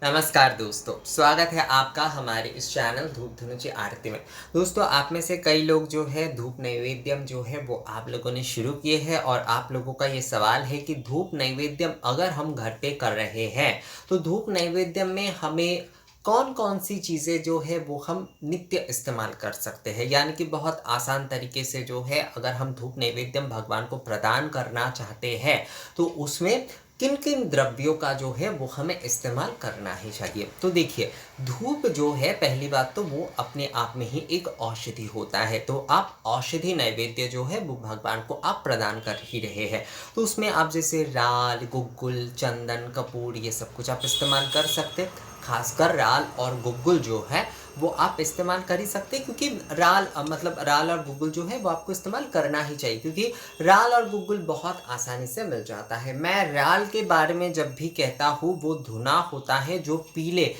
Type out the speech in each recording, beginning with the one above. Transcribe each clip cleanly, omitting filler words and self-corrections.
नमस्कार दोस्तों, स्वागत है आपका हमारे इस चैनल धूप धुनुची आरती में। दोस्तों, आप में से कई लोग जो है धूप नैवेद्यम जो है वो आप लोगों ने शुरू किए हैं और आप लोगों का ये सवाल है कि धूप नैवेद्यम अगर हम घर पे कर रहे हैं तो धूप नैवेद्यम में हमें कौन-कौन सी चीज़ें जो है वो हम नित्य इस्तेमाल कर सकते हैं। यानी कि बहुत आसान तरीके से जो है अगर हम धूप नैवेद्यम भगवान को प्रदान करना चाहते हैं तो उसमें किन-किन द्रव्यों का जो है वो हमें इस्तेमाल करना ही चाहिए। तो देखिए, धूप जो है पहली बात तो वो अपने आप में ही एक औषधि होता है, तो आप औषधि नैवेद्य जो है वो भगवान को आप प्रदान कर ही रहे हैं। तो उसमें आप जैसे राल, गुग्गुल, चंदन, कपूर ये सब कुछ आप इस्तेमाल कर सकते हैं। ख़ासकर राल और गुग्गुल जो है वो आप इस्तेमाल कर ही सकते हैं, क्योंकि मतलब राल और गुग्गुल जो है वो आपको इस्तेमाल करना ही चाहिए, क्योंकि राल और गुग्गुल बहुत आसानी से मिल जाता है। मैं राल के बारे में जब भी कहता हूँ वो धुना होता है जो पीले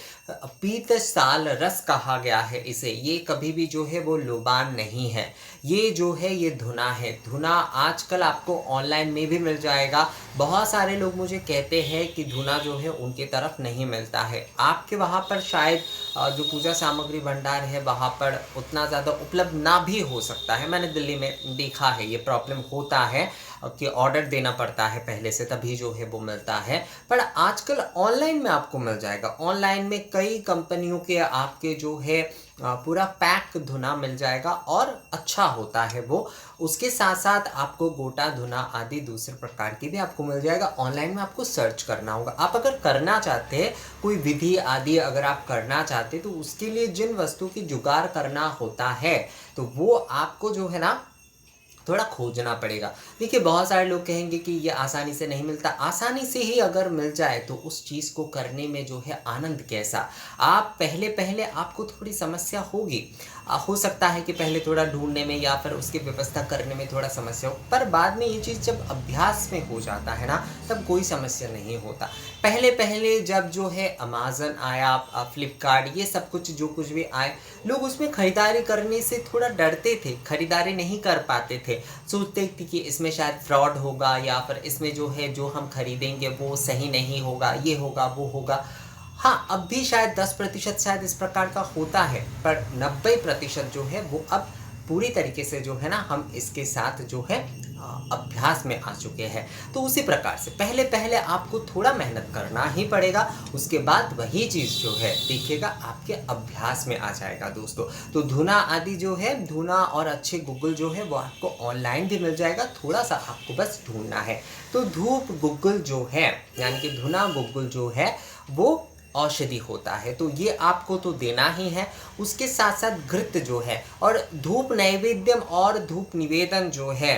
पीत साल रस कहा गया है इसे। ये कभी भी जो है वो लोबान नहीं है, ये जो है ये धुना है। धुना आजकल आपको ऑनलाइन में भी मिल जाएगा। बहुत सारे लोग मुझे कहते हैं कि धुना जो है उनके तरफ नहीं मिलता है। आपके वहाँ पर शायद जो पूजा सामग्री भंडार है वहाँ पर उतना ज़्यादा उपलब्ध ना भी हो सकता है। मैंने दिल्ली में देखा है ये प्रॉब्लम होता है कि ऑर्डर देना पड़ता है पहले से, तभी जो है वो मिलता है। पर आजकल ऑनलाइन में आपको मिल जाएगा। ऑनलाइन में कई कंपनियों के आपके जो है पूरा पैक धुना मिल जाएगा और अच्छा होता है वो। उसके साथ साथ आपको गोटा धुना आदि दूसरे प्रकार की भी आपको मिल जाएगा। ऑनलाइन में आपको सर्च करना होगा। आप अगर करना चाहते हैं कोई विधि आदि अगर आप करना चाहते हैं तो उसके लिए जिन वस्तु की जुगाड़ करना होता है तो वो आपको जो है ना थोड़ा खोजना पड़ेगा। देखिए, बहुत सारे लोग कहेंगे कि ये आसानी से नहीं मिलता। आसानी से ही अगर मिल जाए तो उस चीज़ को करने में जो है आनंद कैसा। आप पहले आपको थोड़ी समस्या होगी। हो सकता है कि पहले थोड़ा ढूँढने में या फिर उसकी व्यवस्था करने में थोड़ा समस्या हो, पर बाद में ये चीज़ जब अभ्यास में हो जाता है ना, तब कोई समस्या नहीं होता। पहले जब जो है अमेज़न आया, फ्लिपकार्ट, ये सब कुछ जो कुछ भी आए, लोग उसमें खरीदारी करने से थोड़ा डरते थे, खरीदारी नहीं कर पाते थे। सोचते थे कि इसमें शायद फ्रॉड होगा या फिर इसमें जो है जो हम खरीदेंगे वो सही नहीं होगा, ये होगा, वो होगा। हाँ, अब भी शायद 10% शायद इस प्रकार का होता है, पर 90% जो है वो अब पूरी तरीके से जो है ना हम इसके साथ जो है अभ्यास में आ चुके हैं। तो उसी प्रकार से पहले आपको थोड़ा मेहनत करना ही पड़ेगा, उसके बाद वही चीज़ जो है देखिएगा आपके अभ्यास में आ जाएगा दोस्तों। तो धुना आदि जो है, धुना और अच्छे गूगल जो है वो आपको ऑनलाइन भी मिल जाएगा, थोड़ा-सा आपको बस ढूँढना है। तो धूप गूगल जो है, यानी कि धुना गूगल जो है वो औषधि होता है, तो ये आपको तो देना ही है। उसके साथ-साथ घृत जो है और धूप नैवेद्यम और धूप निवेदन जो है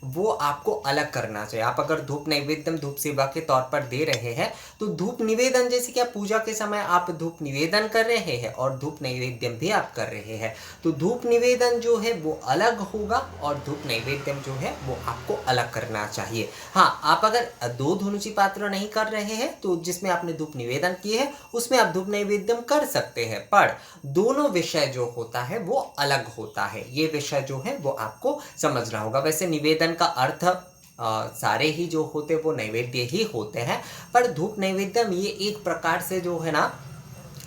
वो आपको अलग करना चाहिए। आप अगर धूप नैवेद्यम धूप सेवा के तौर पर दे रहे हैं तो धूप निवेदन जैसे कि आप पूजा के समय आप धूप निवेदन कर रहे हैं और धूप नैवेद्यम भी आप कर रहे हैं, तो धूप निवेदन जो है वो अलग होगा और धूप नैवेद्यम जो है वो आपको अलग करना चाहिए। हाँ, आप अगर दो धुनुची पात्र नहीं कर रहे हैं तो जिसमें आपने धूप निवेदन किए है उसमें आप धूप नैवेद्यम कर सकते हैं, पर दोनों विषय जो होता है वो अलग होता है। ये विषय जो है वो आपको समझना होगा। वैसे निवेदन का अर्थ सारे ही जो होते वो नैवेद्य ही होते हैं, पर धूप नैवेद्यम ये एक प्रकार से जो है ना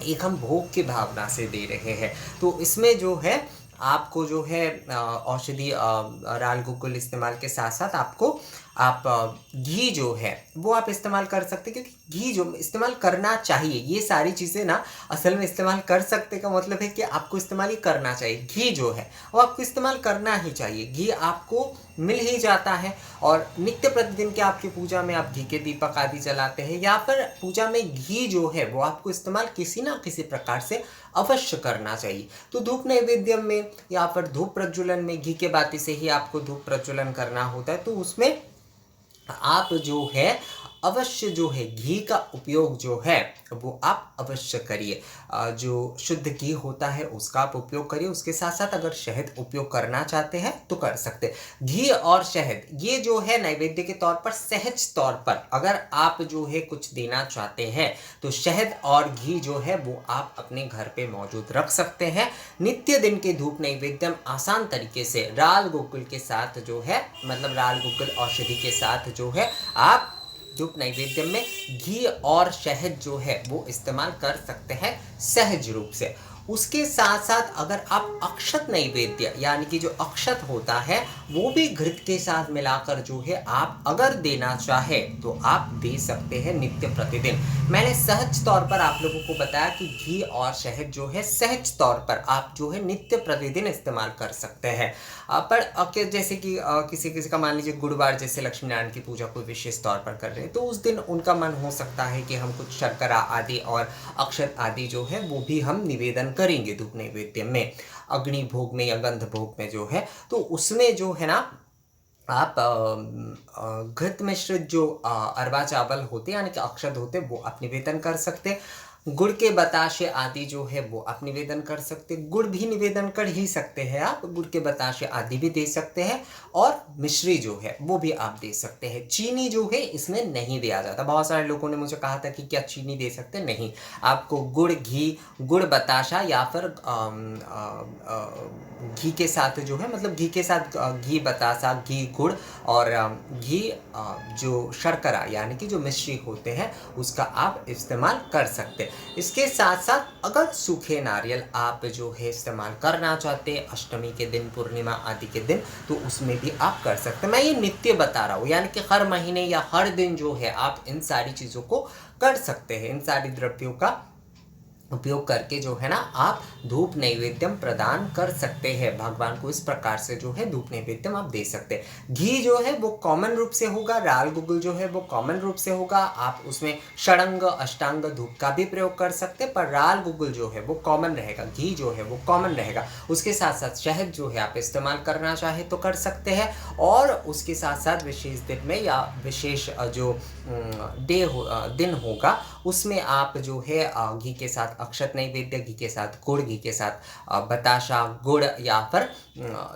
एक हम भोग की भावना से दे रहे हैं। तो इसमें जो है आपको जो है औषधि राल गुग्गुल इस्तेमाल के साथ-साथ आपको आप घी जो है वो आप इस्तेमाल कर सकते हैं, क्योंकि घी जो इस्तेमाल करना चाहिए। ये सारी चीज़ें ना असल में इस्तेमाल कर सकते का मतलब है कि आपको इस्तेमाल ही करना चाहिए। घी जो है वो आपको इस्तेमाल करना ही चाहिए। घी आपको मिल ही जाता है और नित्य प्रतिदिन के आपकी पूजा में आप घी के दीपक आदि जलाते हैं या फिर पूजा में घी जो है वो आपको इस्तेमाल किसी ना किसी प्रकार से अवश्य करना चाहिए। तो धूप नैवेद्यम में या फिर धूप प्रज्वलन में घी के बाती से ही आपको धूप प्रज्वलन करना होता है, तो उसमें आप जो है अवश्य जो है घी का उपयोग जो है वो आप अवश्य करिए। जो शुद्ध घी होता है उसका आप उपयोग करिए। उसके साथ-साथ अगर शहद उपयोग करना चाहते हैं तो कर सकते हैं। घी और शहद ये जो है नैवेद्य के तौर पर सहज तौर पर अगर आप जो है कुछ देना चाहते हैं तो शहद और घी जो है वो आप अपने घर पे मौजूद रख सकते हैं। नित्य दिन के धूप नैवेद्यम आसान तरीके से राल गुग्गुल के साथ जो है, मतलब राल गुग्गुल औषधि के साथ जो है आप धूप नैवेद्य में घी और शहद जो है वो इस्तेमाल कर सकते हैं सहज रूप से। उसके साथ साथ अगर आप अक्षत नैवेद्य यानी कि जो अक्षत होता है वो भी घृत के साथ मिलाकर जो है आप अगर देना चाहे तो आप दे सकते हैं नित्य प्रतिदिन। मैंने सहज तौर पर आप लोगों को बताया कि घी और शहद जो है सहज तौर पर आप जो है नित्य प्रतिदिन इस्तेमाल कर सकते हैं। पर जैसे कि किसी किसी का मान लीजिए गुरुवार जैसे लक्ष्मी नारायण की पूजा कोई विशेष तौर पर कर रहे हैं तो उस दिन उनका मन हो सकता है कि हम कुछ शर्करा आदि और अक्षत आदि जो है वो भी हम निवेदन करेंगे धूप नैवेद्य में, अग्नि भोग में या गंध भोग में जो है। तो उसमें जो है ना आप घृत मिश्रित जो अरवा चावल होते हैं यानी कि अक्षत होते हैं वो आप निवेदन कर सकते हैं। गुड़ के बताशे आदि जो है वो आप निवेदन कर सकते हैं। गुड़ भी निवेदन कर ही सकते हैं आप, गुड़ के बताशे आदि भी दे सकते हैं और मिश्री जो है वो भी आप दे सकते हैं। चीनी जो है इसमें नहीं दिया जाता। बहुत सारे लोगों ने मुझे कहा था कि क्या चीनी दे सकते हैं, नहीं। आपको गुड़, घी, गुड़ बताशा या फिर घी के साथ जो है मतलब घी के साथ घी बतासा, घी गुड़ और घी जो शर्करा यानी कि जो मिश्री होते हैं उसका आप इस्तेमाल कर सकते हैं। इसके साथ साथ अगर सूखे नारियल आप जो है इस्तेमाल करना चाहते हैं अष्टमी के दिन, पूर्णिमा आदि के दिन, तो उसमें भी आप कर सकते हैं। मैं ये नित्य बता रहा हूँ यानी कि हर महीने या हर दिन जो है आप इन सारी चीज़ों को कर सकते हैं। इन सारी द्रव्यों का उपयोग करके जो है ना आप धूप नैवेद्यम प्रदान कर सकते हैं भगवान को। इस प्रकार से जो है धूप नैवेद्यम आप दे सकते हैं। घी जो है वो कॉमन रूप से होगा, राल गुगुल जो है वो कॉमन रूप से होगा। आप उसमें षडंग अष्टांग धूप का भी प्रयोग कर सकते हैं, पर राल गुगुल जो है वो कॉमन रहेगा, घी जो है वो कॉमन रहेगा। उसके साथ साथ शहद जो है आप इस्तेमाल करना चाहे तो कर सकते हैं। और उसके साथ साथ विशेष दिन में या विशेष जो दिन होगा उसमें आप जो है घी के साथ अक्षत नैवेद्य, घी के साथ गुड़, घी के साथ बताशा, गुड़ या फिर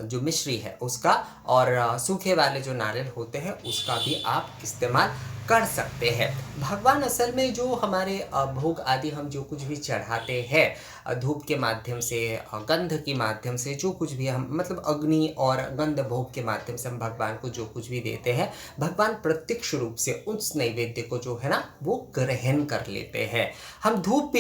जो मिश्री है उसका और सूखे वाले जो नारियल होते हैं उसका भी आप इस्तेमाल कर सकते हैं। भगवान असल में जो हमारे भोग आदि हम जो कुछ भी चढ़ाते हैं धूप के माध्यम से, गंध के माध्यम से, जो कुछ भी हम मतलब अग्नि और गंध भोग के माध्यम से हम भगवान को जो कुछ भी देते हैं, भगवान प्रत्यक्ष रूप से उस नैवेद्य को जो है ना वो ग्रहण कर लेते हैं। हम धूप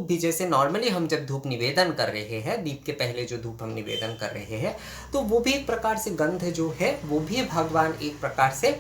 भी जैसे नॉर्मली हम जब धूप निवेदन कर रहे हैं, दीप के पहले जो धूप हम निवेदन कर रहे हैं, तो वो भी एक प्रकार से गंध जो है वो भी भगवान एक प्रकार से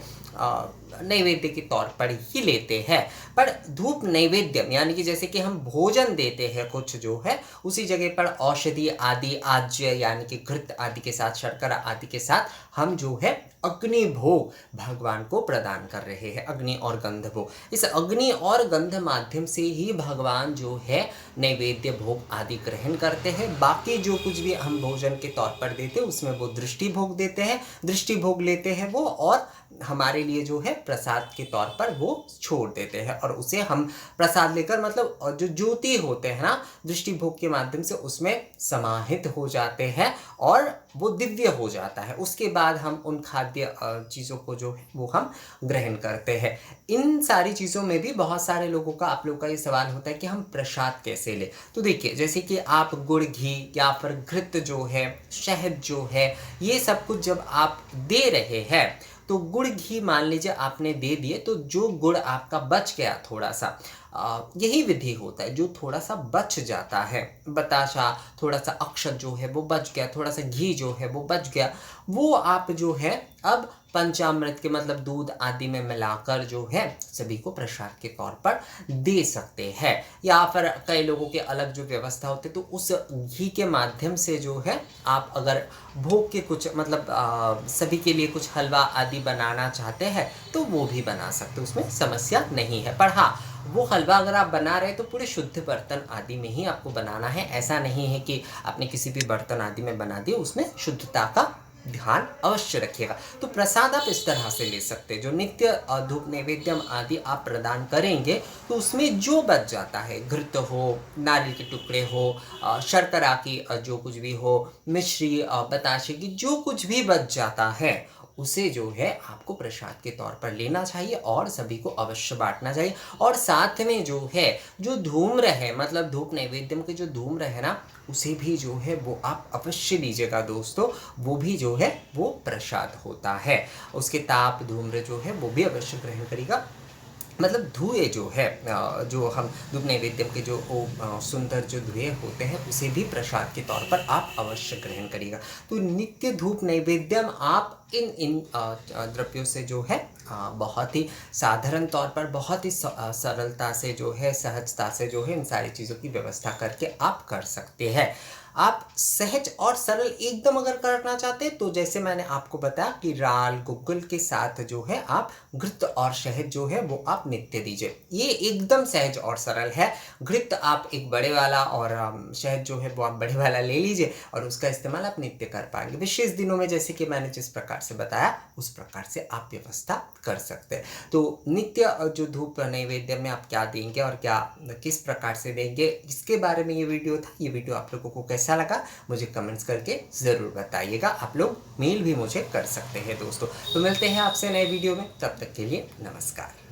नैवेद्य के तौर पर ही लेते हैं। पर धूप नैवेद्यम यानी कि जैसे कि हम भोजन देते हैं कुछ जो है, उसी जगह पर औषधि आदि आज्य यानी कि घृत आदि के साथ, शर्करा आदि के साथ हम जो है अग्नि भोग भगवान को प्रदान कर रहे हैं, अग्नि और गंध भोग। इस अग्नि और गंध माध्यम से ही भगवान जो है नैवेद्य भोग आदि ग्रहण करते हैं। बाकी जो कुछ भी हम भोजन के तौर पर देते हैं उसमें वो दृष्टि भोग देते हैं, दृष्टि भोग लेते हैं वो, और हमारे लिए जो है प्रसाद के तौर पर वो छोड़ देते हैं। और उसे हम प्रसाद लेकर मतलब जो ज्योति होते हैं ना दृष्टि भोग के माध्यम से उसमें समाहित हो जाते हैं और वो दिव्य हो जाता है। उसके बाद हम उन खाद्य चीज़ों को जो है वो हम ग्रहण करते हैं। इन सारी चीज़ों में भी बहुत सारे लोगों का, आप लोगों का ये सवाल होता है कि हम प्रसाद कैसे लें। तो देखिए जैसे कि आप गुड़, घी या फिर घृत जो है, शहद जो है, ये सब कुछ जब आप दे रहे हैं तो गुड़ घी मान लीजिए आपने दे दिए, तो जो गुड़ आपका बच गया थोड़ा सा, यही विधि होता है, जो थोड़ा सा बच जाता है, बताशा, थोड़ा सा अक्षत जो है वो बच गया, थोड़ा सा घी जो है वो बच गया, वो आप जो है अब पंचामृत के मतलब दूध आदि में मिलाकर जो है सभी को प्रसाद के तौर पर दे सकते हैं। या फिर कई लोगों के अलग जो व्यवस्था होती है तो उस घी के माध्यम से जो है आप अगर भोग के कुछ मतलब सभी के लिए कुछ हलवा आदि बनाना चाहते हैं तो वो भी बना सकते, उसमें समस्या नहीं है। पर हाँ, वो हलवा अगर आप बना रहे तो पूरे शुद्ध बर्तन आदि में ही आपको बनाना है। ऐसा नहीं है कि आपने किसी भी बर्तन आदि में बना दिया, उसमें शुद्धता का ध्यान अवश्य रखिएगा। तो प्रसाद आप इस तरह से ले सकते हैं। जो नित्य धूप नैवेद्यम आदि आप प्रदान करेंगे तो उसमें जो बच जाता है, घृत हो, नारियल के टुकड़े हो, शर्करा की जो कुछ भी हो, मिश्री, बताशे की जो कुछ भी बच जाता है, उसे जो है आपको प्रसाद के तौर पर लेना चाहिए और सभी को अवश्य बांटना चाहिए। और साथ में जो है जो धूम्र है मतलब धूप नैवेद्यम के जो धूम्र है ना, उसे भी जो है वो आप अवश्य लीजिएगा दोस्तों। वो भी जो है वो प्रसाद होता है। उसके ताप धूम्र जो है वो भी अवश्य ग्रहण करिएगा। मतलब धुएँ जो है जो हम धूप नैवेद्यम के जो सुंदर जो धुएँ होते हैं उसे भी प्रसाद के तौर पर आप अवश्य ग्रहण करिएगा। तो नित्य धूप नैवेद्यम आप इन द्रव्यों से जो है बहुत ही साधारण तौर पर बहुत ही सरलता से जो है सहजता से जो है इन सारी चीज़ों की व्यवस्था करके आप कर सकते हैं। आप सहज और सरल एकदम अगर करना चाहते हैं तो जैसे मैंने आपको बताया कि राल गुग्गुल के साथ जो है आप घृत और शहद जो है वो आप नित्य दीजिए। ये एकदम सहज और सरल है। घृत आप एक बड़े वाला और शहद जो है वो आप बड़े वाला ले लीजिए और उसका इस्तेमाल आप नित्य कर पाएंगे। विशेष दिनों में जैसे कि मैंने जिस प्रकार से बताया उस प्रकार से आप व्यवस्था कर सकते हैं। तो नित्य जो धूप नैवेद्य में आप क्या देंगे और क्या किस प्रकार से देंगे इसके बारे में ये वीडियो था। ये वीडियो आप लोगों को कैसा लगा मुझे कमेंट्स करके ज़रूर बताइएगा। आप लोग मेल भी मुझे कर सकते हैं दोस्तों। तो मिलते हैं आपसे नए वीडियो में, तब तक के लिए नमस्कार।